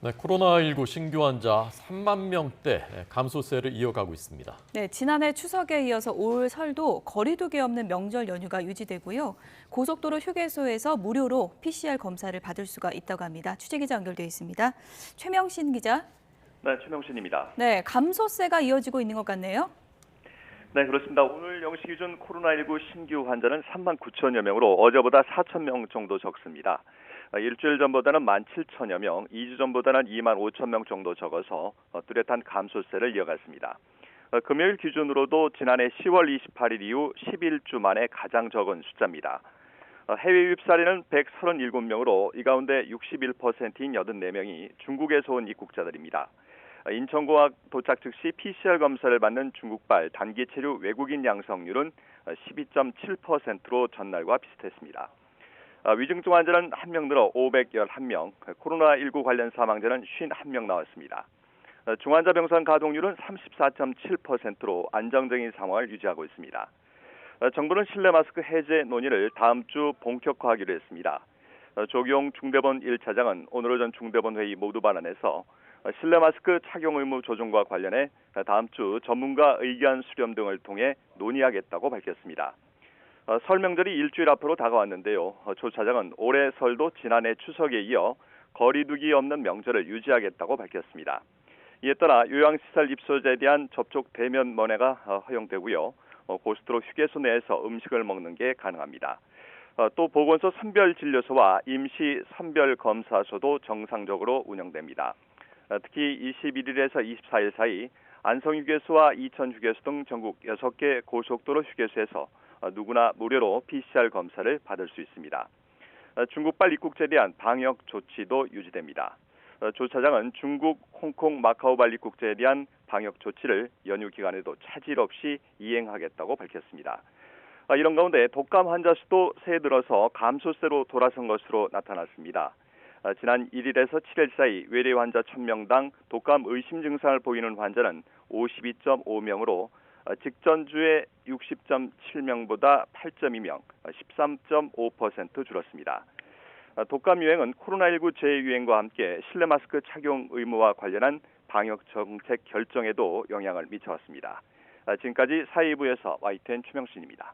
네, 코로나19 신규 환자 3만 명대 감소세를 이어가고 있습니다. 네, 지난해 추석에 이어서 올 설도 거리 두기 없는 명절 연휴가 유지되고요. 고속도로 휴게소에서 무료로 PCR 검사를 받을 수가 있다고 합니다. 취재기자 연결돼 있습니다. 최명신 기자. 네, 최명신입니다. 네, 감소세가 이어지고 있는 것 같네요. 네, 그렇습니다. 오늘 0시 기준 코로나19 신규 환자는 3만 9천여 명으로 어제보다 4천 명 정도 적습니다. 일주일 전보다는 17,000여 명, 2주 전보다는 2만 5천 명 정도 적어서 뚜렷한 감소세를 이어갔습니다. 금요일 기준으로도 지난해 10월 28일 이후 11주 만에 가장 적은 숫자입니다. 해외 유입 사례는 137명으로 이 가운데 61%인 84명이 중국에서 온 입국자들입니다. 인천공항 도착 즉시 PCR 검사를 받는 중국발 단기 체류 외국인 양성률은 12.7%로 전날과 비슷했습니다. 위중증 환자는 1명 늘어 511명, 코로나19 관련 사망자는 51명 나왔습니다. 중환자 병상 가동률은 34.7%로 안정적인 상황을 유지하고 있습니다. 정부는 실내 마스크 해제 논의를 다음 주 본격화하기로 했습니다. 조기용 중대본 1차장은 오늘 오전 중대본 회의 모두 발언해서 실내 마스크 착용 의무 조정과 관련해 다음 주 전문가 의견 수렴 등을 통해 논의하겠다고 밝혔습니다. 설 명절이 일주일 앞으로 다가왔는데요. 조 차장은 올해 설도 지난해 추석에 이어 거리두기 없는 명절을 유지하겠다고 밝혔습니다. 이에 따라 요양시설 입소자에 대한 접촉 대면 면회가 허용되고요. 고속도로 휴게소 내에서 음식을 먹는 게 가능합니다. 또 보건소 선별진료소와 임시 선별검사소도 정상적으로 운영됩니다. 특히 21일에서 24일 사이 안성휴게소와 이천휴게소 등 전국 6개 고속도로 휴게소에서 누구나 무료로 PCR 검사를 받을 수 있습니다. 중국발 입국자에 대한 방역 조치도 유지됩니다. 조 차장은 중국, 홍콩, 마카오발 입국자에 대한 방역 조치를 연휴 기간에도 차질 없이 이행하겠다고 밝혔습니다. 이런 가운데 독감 환자 수도 새해 들어서 감소세로 돌아선 것으로 나타났습니다. 지난 1일에서 7일 사이 외래 환자 1000명당 독감 의심 증상을 보이는 환자는 52.5명으로 직전주에 60.7명보다 8.2명, 13.5% 줄었습니다. 독감 유행은 코로나19 재유행과 함께 실내 마스크 착용 의무와 관련한 방역 정책 결정에도 영향을 미쳐왔습니다. 지금까지 사회부에서 YTN 최명신입니다.